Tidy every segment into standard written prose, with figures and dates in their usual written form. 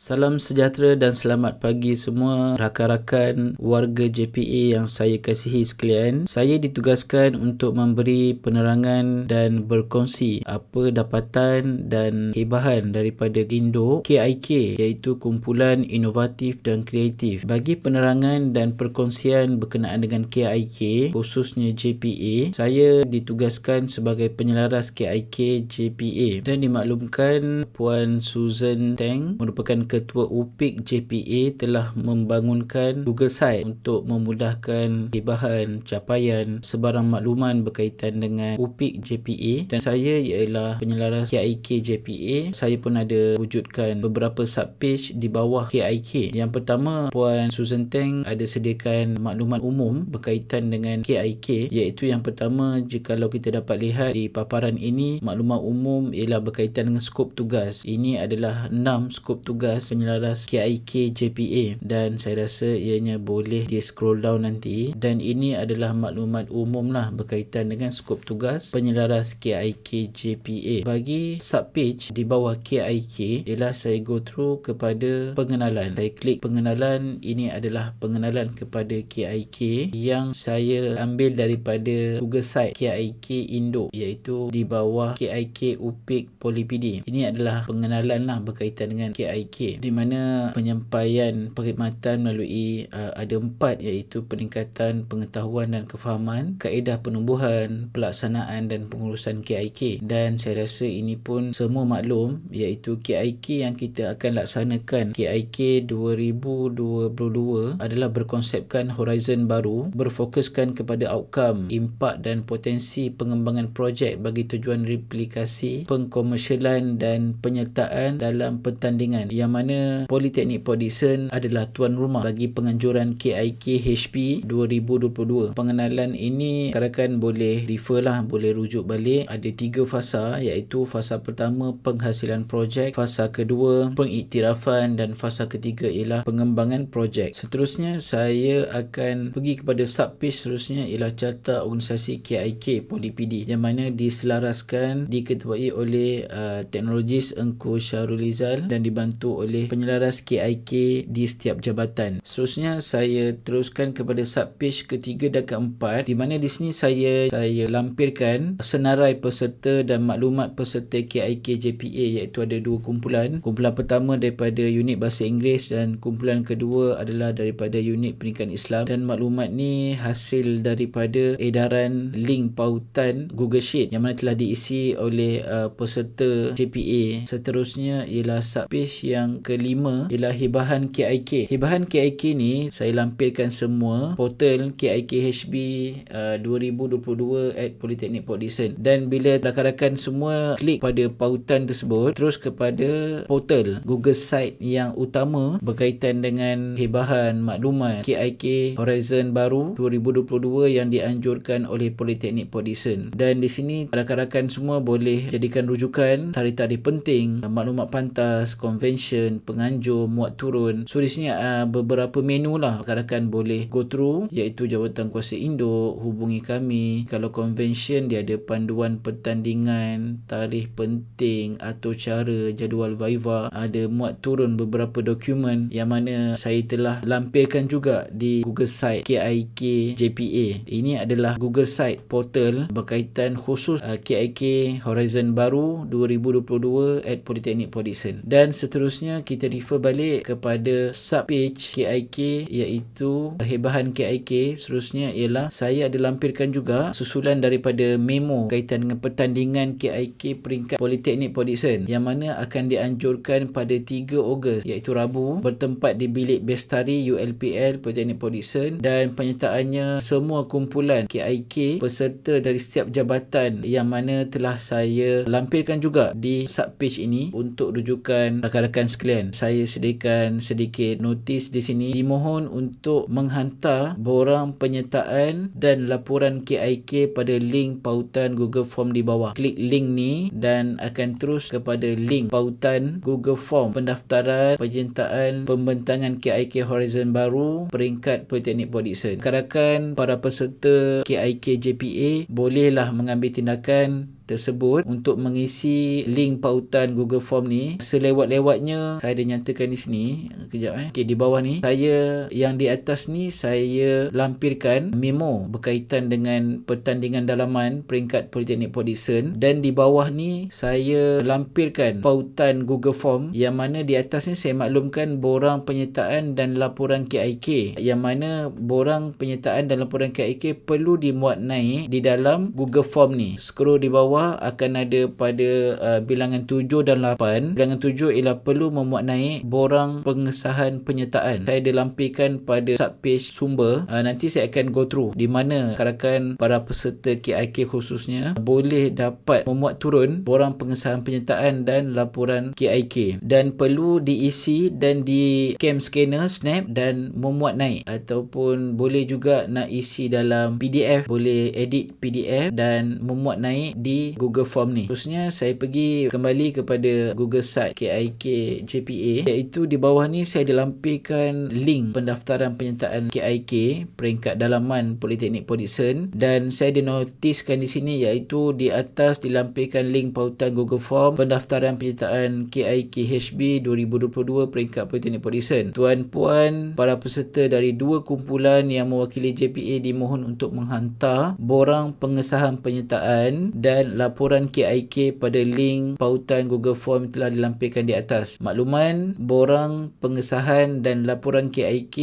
Salam sejahtera dan selamat pagi semua rakan-rakan warga JPA yang saya kasihi sekalian. Saya ditugaskan untuk memberi penerangan dan berkongsi apa dapatan dan hebahan daripada Indo KIK, iaitu Kumpulan Inovatif dan Kreatif. Bagi penerangan dan perkongsian berkenaan dengan KIK, khususnya JPA, saya ditugaskan sebagai penyelaras KIK JPA dan dimaklumkan Puan Susan Teng merupakan Ketua UPIK JPA telah membangunkan Google Site untuk memudahkan hebahan, capaian, sebarang makluman berkaitan dengan UPIK JPA, dan saya ialah penyelaras KIK JPA. Saya pun ada wujudkan beberapa subpage di bawah KIK. Yang pertama, Puan Susan Teng ada sediakan maklumat umum berkaitan dengan KIK, iaitu yang pertama, jikalau kita dapat lihat di paparan ini, maklumat umum ialah berkaitan dengan skop tugas. Ini adalah 6 skop tugas penyelaras KIK JPA, dan saya rasa ianya boleh di scroll down nanti, dan ini adalah maklumat umum lah berkaitan dengan skop tugas penyelaras KIK JPA. Bagi subpage di bawah KIK ialah saya go through kepada pengenalan. Saya klik pengenalan. Ini adalah pengenalan kepada KIK yang saya ambil daripada Google Site KIK Indo, iaitu di bawah KIK UPIK Polipidi. Ini adalah pengenalan lah berkaitan dengan KIK, di mana penyampaian perkhidmatan melalui ada 4, iaitu peningkatan pengetahuan dan kefahaman, kaedah penumbuhan, pelaksanaan dan pengurusan KIK. Dan saya rasa ini pun semua maklum, iaitu KIK yang kita akan laksanakan, KIK 2022, adalah berkonsepkan horizon baru, berfokuskan kepada outcome, impak dan potensi pengembangan projek bagi tujuan replikasi, pengkomersialan dan penyertaan dalam pertandingan, yang mana Politeknik Port Dickson adalah tuan rumah bagi penganjuran KIK HP 2022. Pengenalan ini rakan boleh refer lah, boleh rujuk balik. Ada 3 fasa, iaitu fasa pertama penghasilan projek, fasa kedua pengiktirafan, dan fasa ketiga ialah pengembangan projek. Seterusnya saya akan pergi kepada subpage seterusnya, ialah Carta Organisasi KIK Polipidi, yang mana diselaraskan, diketuai oleh teknologis Engku Syarulizal dan dibantu oleh penyelaras KIK di setiap jabatan. Seterusnya saya teruskan kepada subpage ketiga dan keempat, di mana di sini saya lampirkan senarai peserta dan maklumat peserta KIK JPA, iaitu ada 2 kumpulan. Kumpulan pertama daripada unit bahasa Inggeris dan kumpulan kedua adalah daripada unit pendidikan Islam, dan maklumat ni hasil daripada edaran link pautan Google Sheet yang mana telah diisi oleh peserta JPA. Seterusnya ialah subpage yang kelima, ialah hebahan KIK. Hebahan KIK ni saya lampirkan semua portal KIK HB 2022 at Politeknik Port Dickson, dan bila rakan-rakan semua klik pada pautan tersebut, terus kepada portal Google Site yang utama berkaitan dengan hebahan maklumat KIK Horizon baru 2022 yang dianjurkan oleh Politeknik Port Dickson. Dan di sini rakan-rakan semua boleh jadikan rujukan tarikh-tarikh penting, maklumat pantas, convention, penganjur, muat turun. So di sini beberapa menu lah rakan-rakan boleh go through, iaitu Jawatan Kuasa Induk, hubungi kami. Kalau convention dia ada panduan pertandingan, tarikh penting atau cara, jadual viva, ada muat turun beberapa dokumen yang mana saya telah lampirkan juga di Google Site KIK JPA. Ini adalah Google Site portal berkaitan khusus KIK Horizon baru 2022 at Politeknik Port Dickson. Dan seterusnya kita refer balik kepada subpage KIK, iaitu hebahan KIK. Seterusnya ialah saya ada lampirkan juga susulan daripada memo kaitan dengan pertandingan KIK peringkat Politeknik Port Dickson, yang mana akan dianjurkan pada 3 Ogos, iaitu Rabu, bertempat di bilik Bestari ULPL Politeknik Port Dickson, dan penyertaannya semua kumpulan KIK peserta dari setiap jabatan, yang mana telah saya lampirkan juga di subpage ini. Untuk rujukan rakan-rakan sekalian, saya sediakan sedikit notis di sini. Dimohon untuk menghantar borang penyertaan dan laporan KIK pada link pautan Google Form di bawah. Klik link ni dan akan terus kepada link pautan Google Form pendaftaran penyertaan pembentangan KIK Horizon baru peringkat Politeknik Port Dickson. Rakan-rakan para peserta KIK JPA bolehlah mengambil tindakan tersebut untuk mengisi link pautan Google Form ni. Selewat-lewatnya saya ada nyatakan di sini. Kejap Okey, di bawah ni saya, yang di atas ni saya lampirkan memo berkaitan dengan pertandingan dalaman peringkat Politeknik Port Dickson, dan di bawah ni saya lampirkan pautan Google Form yang mana di atas ni saya maklumkan borang penyertaan dan laporan KIK, yang mana borang penyertaan dan laporan KIK perlu dimuat naik di dalam Google Form ni. Scroll di bawah akan ada pada bilangan 7 dan 8. Bilangan 7 ialah perlu memuat naik borang pengesahan penyertaan. Saya dilampirkan pada subpage sumber. Nanti saya akan go through di mana rakan-rakan para peserta KIK khususnya boleh dapat memuat turun borang pengesahan penyertaan dan laporan KIK, dan perlu diisi dan di cam scanner snap dan memuat naik, ataupun boleh juga nak isi dalam PDF, boleh edit PDF dan memuat naik di Google Form ni. Khususnya saya pergi kembali kepada Google site KIK JPA, iaitu di bawah ni saya dilampirkan link pendaftaran penyertaan KIK peringkat dalaman Politeknik Port Dickson, dan saya dinotiskan di sini iaitu di atas dilampirkan link pautan Google Form pendaftaran penyertaan KIK HB 2022 peringkat Politeknik Port Dickson. Tuan-puan para peserta dari dua kumpulan yang mewakili JPA dimohon untuk menghantar borang pengesahan penyertaan dan laporan KIK pada link pautan Google Form telah dilampirkan di atas. Makluman borang pengesahan dan laporan KIK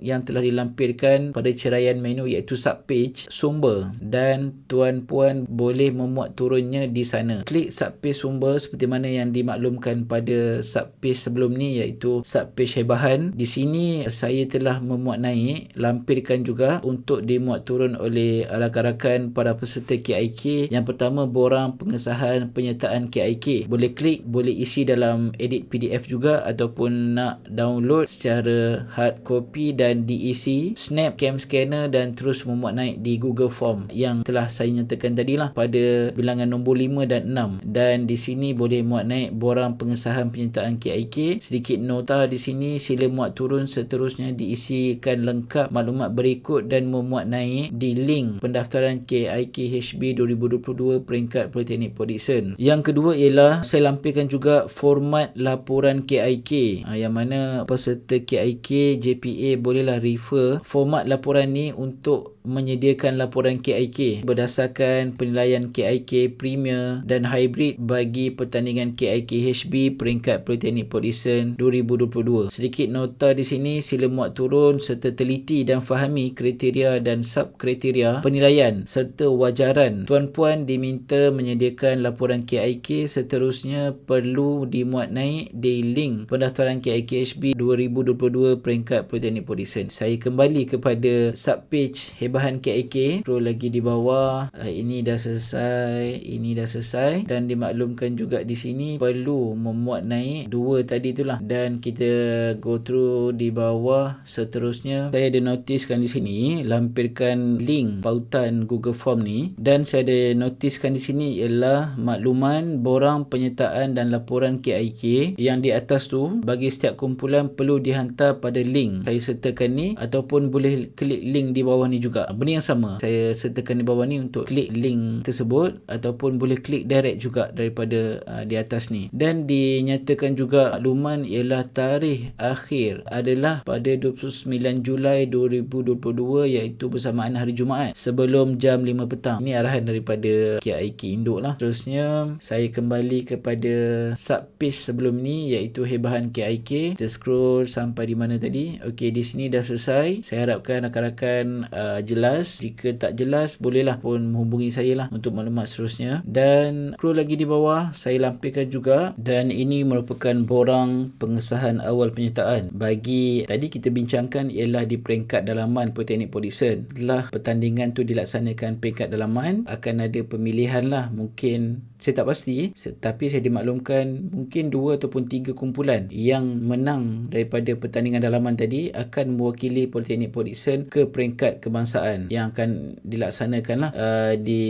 yang telah dilampirkan pada ceraian menu iaitu subpage sumber, dan tuan-puan boleh memuat turunnya di sana. Klik subpage sumber seperti mana yang dimaklumkan pada subpage sebelum ni iaitu subpage hebahan. Di sini saya telah memuat naik, lampirkan juga untuk dimuat turun oleh rakan-rakan para peserta KIK. Yang pertama, borang pengesahan penyertaan KIK. Boleh klik, boleh isi dalam edit PDF juga, ataupun nak download secara hard copy dan diisi, snap cam scanner dan terus memuat naik di Google Form yang telah saya nyatakan tadilah pada bilangan nombor 5 dan 6. Dan di sini boleh muat naik borang pengesahan penyertaan KIK. Sedikit nota di sini, sila muat turun seterusnya diisikan lengkap maklumat berikut dan memuat naik di link pendaftaran KIK HB 2022 peringkat Politeknik Port Dickson. Yang kedua ialah saya lampirkan juga format laporan KIK, yang mana peserta KIK JPA bolehlah refer format laporan ni untuk menyediakan laporan KIK berdasarkan penilaian KIK Premier dan Hybrid bagi pertandingan KIK HB peringkat Politeknik Port Dickson 2022. Sedikit nota di sini, sila muat turun serta teliti dan fahami kriteria dan subkriteria penilaian serta wajaran. Tuan-puan diminta menyediakan laporan KIK, seterusnya perlu dimuat naik di link pendaftaran KIK HB 2022 peringkat Politeknik Port Dickson. Saya kembali kepada subpage bahan KIK, scroll lagi di bawah. Ini dah selesai, ini dah selesai, dan dimaklumkan juga di sini perlu memuat naik dua tadi itulah, dan kita go through di bawah. Seterusnya saya ada notiskan di sini lampirkan link pautan Google Form ni, dan saya ada notiskan di sini ialah makluman borang penyertaan dan laporan KIK yang di atas tu bagi setiap kumpulan perlu dihantar pada link saya sertakan ni, ataupun boleh klik link di bawah ni juga. Benda yang sama saya sertakan di bawah ni untuk klik link tersebut, ataupun boleh klik direct juga daripada di atas ni. Dan dinyatakan juga makluman ialah tarikh akhir adalah pada 29 Julai 2022 iaitu bersamaan hari Jumaat sebelum jam 5 petang. Ini arahan daripada KIK Induk lah. Terusnya saya kembali kepada subpage sebelum ni iaitu hebahan KIK. Kita scroll sampai di mana tadi? Okey, di sini dah selesai. Saya harapkan rakan-rakan jelas. Jika tak jelas, bolehlah pun menghubungi saya lah untuk maklumat seterusnya. Dan scroll lagi di bawah, saya lampirkan juga, dan ini merupakan borang pengesahan awal penyertaan. Bagi tadi kita bincangkan ialah di peringkat dalaman Politeknik Port Dickson. Setelah pertandingan tu dilaksanakan peringkat dalaman, akan ada pemilihan lah. Mungkin saya tak pasti, tapi saya dimaklumkan mungkin 2 ataupun 3 kumpulan yang menang daripada pertandingan dalaman tadi akan mewakili Politeknik Port Dickson ke peringkat kebangsaan kebangsaan yang akan dilaksanakan lah di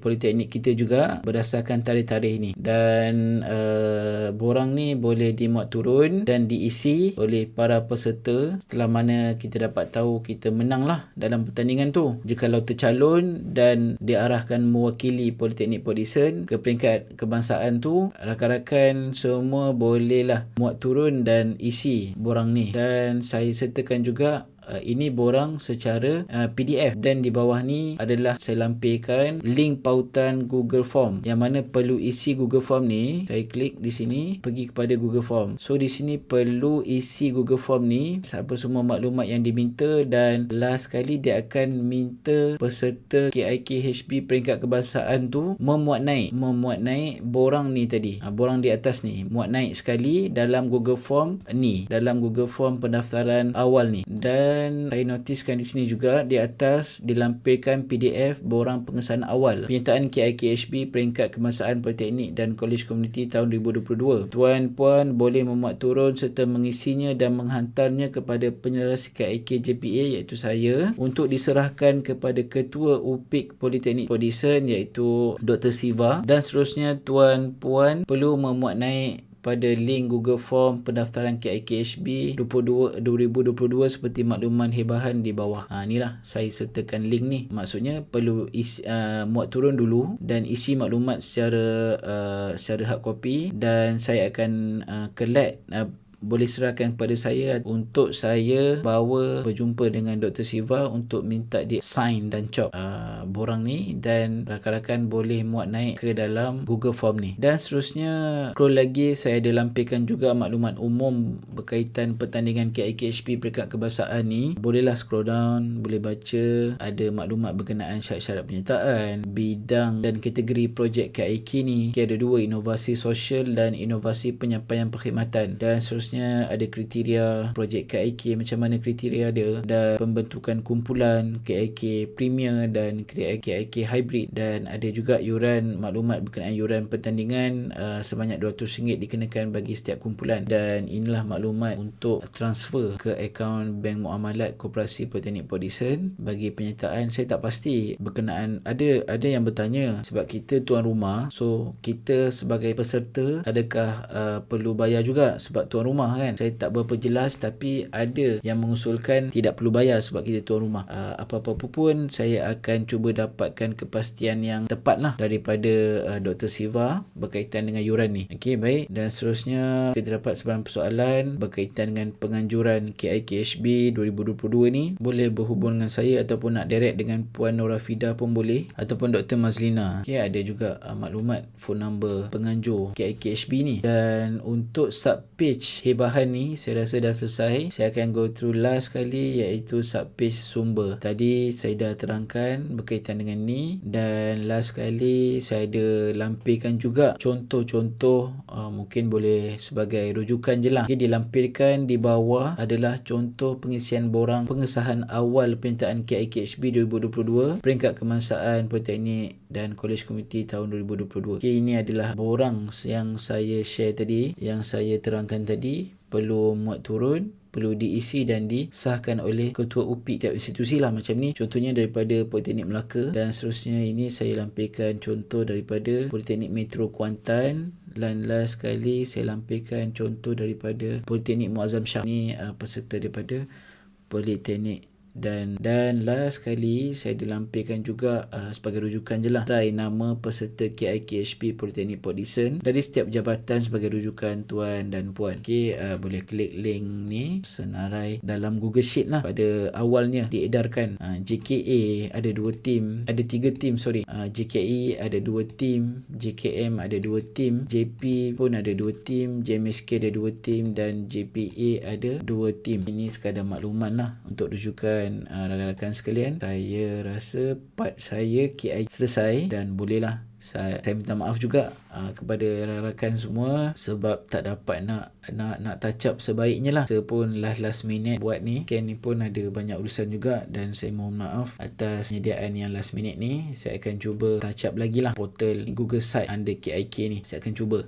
politeknik kita juga berdasarkan tarikh-tarikh ni. Dan borang ni boleh dimuat turun dan diisi oleh para peserta setelah mana kita dapat tahu kita menang lah dalam pertandingan tu. Jikalau tercalon dan diarahkan mewakili Politeknik Port Dickson ke peringkat kebangsaan tu, rakan-rakan semua bolehlah muat turun dan isi borang ni. Dan saya sertakan juga ini borang secara PDF, dan di bawah ni adalah saya lampirkan link pautan Google Form yang mana perlu isi Google Form ni. Saya klik di sini, pergi kepada Google Form. So di sini perlu isi Google Form ni apa semua maklumat yang diminta, dan last kali dia akan minta peserta KIKHB peringkat kebangsaan tu memuat naik borang ni tadi. Borang di atas ni muat naik sekali dalam Google Form ni, dalam Google Form pendaftaran awal ni. Dan saya notiskan di sini juga di atas dilampirkan PDF borang pengesahan awal penyertaan KIKHB peringkat kebangsaan Politeknik dan Kolej Komuniti tahun 2022. Tuan-puan boleh memuat turun serta mengisinya dan menghantarnya kepada penyelarasi KIK JPA iaitu saya untuk diserahkan kepada Ketua UPIK Politeknik Port Dickson iaitu Dr. Siva, dan seterusnya tuan-puan perlu memuat naik pada link Google Form pendaftaran KIKHB 2022 seperti makluman hebahan di bawah. Inilah saya sertakan link ni. Maksudnya perlu muat turun dulu dan isi maklumat secara hard copy, dan saya akan collect boleh serahkan kepada saya untuk saya bawa berjumpa dengan Dr. Siva untuk minta dia sign dan cop borang ni, dan rakan-rakan boleh muat naik ke dalam Google Form ni. Dan seterusnya scroll lagi, saya ada lampirkan juga maklumat umum berkaitan pertandingan KIKHB peringkat kebangsaan ni. Bolehlah scroll down, boleh baca ada maklumat berkenaan syarat-syarat penyertaan, bidang dan kategori projek KIK ni. Ada dua, inovasi sosial dan inovasi penyampaian perkhidmatan. Dan seterusnya ada kriteria projek KIK, macam mana kriteria dia, dan pembentukan kumpulan KIK Premier dan KIK Hybrid, dan ada juga yuran, maklumat berkenaan yuran pertandingan sebanyak RM200 dikenakan bagi setiap kumpulan. Dan inilah maklumat untuk transfer ke akaun Bank Muamalat Koperasi Politeknik Port Dickson bagi penyertaan. Saya tak pasti berkenaan, ada yang bertanya sebab kita tuan rumah, so kita sebagai peserta adakah perlu bayar juga sebab tuan rumah kan. Saya tak berapa jelas, tapi ada yang mengusulkan tidak perlu bayar sebab kita tuan rumah. Apa-apa pun saya akan cuba dapatkan kepastian yang tepat lah daripada Dr. Siva berkaitan dengan yuran ni. Okey, baik. Dan seterusnya kita dapat sebarang persoalan berkaitan dengan penganjuran KIKHB 2022 ni. Boleh berhubung dengan saya ataupun nak direct dengan Puan Nora Fida pun boleh, ataupun Dr. Mazlina. Okey, ada juga maklumat phone number penganjur KIKHB ni. Dan untuk subpage hebahan ni saya rasa dah selesai. Saya akan go through last kali iaitu subpage sumber. Tadi saya dah terangkan berkaitan dengan ni, dan last kali saya ada lampirkan juga contoh-contoh, mungkin boleh sebagai rujukan je lah. Okay, dilampirkan di bawah adalah contoh pengisian borang pengesahan awal penyertaan KIKHB 2022 peringkat kebangsaan Politeknik dan Kolej Komuniti tahun 2022. Okay, ini adalah borang yang saya share tadi, yang saya terangkan tadi. Perlu muat turun, perlu diisi dan disahkan oleh Ketua UPIK tiap institusi lah macam ni. Contohnya daripada Politeknik Melaka, dan seterusnya ini saya lampirkan contoh daripada Politeknik Metro Kuantan, dan last kali saya lampirkan contoh daripada Politeknik Muazzam Shah. Ni peserta daripada Politeknik. Dan last kali saya dilampirkan juga sebagai rujukan je lah nama peserta KIKHB Politeknik Port Dickson dari setiap jabatan sebagai rujukan tuan dan puan. Okey, boleh klik link ni senarai dalam Google Sheet lah. Pada awalnya diedarkan JKA ada 3 tim. JKE ada 2 tim, JKM ada 2 tim, JP pun ada 2 tim, JMSK ada 2 tim, dan JPA ada 2 tim. Ini sekadar makluman lah untuk rujukan rakan-rakan sekalian. Saya rasa part saya KI selesai, dan bolehlah saya minta maaf juga kepada rakan-rakan semua sebab tak dapat nak touch up sebaiknya lah. Saya pun last minute buat ni. Ken ni pun ada banyak urusan juga, dan saya mohon maaf atas penyediaan yang last minute ni. Saya akan cuba touch up lagi lah portal Google Site under KIK ni. Saya akan cuba.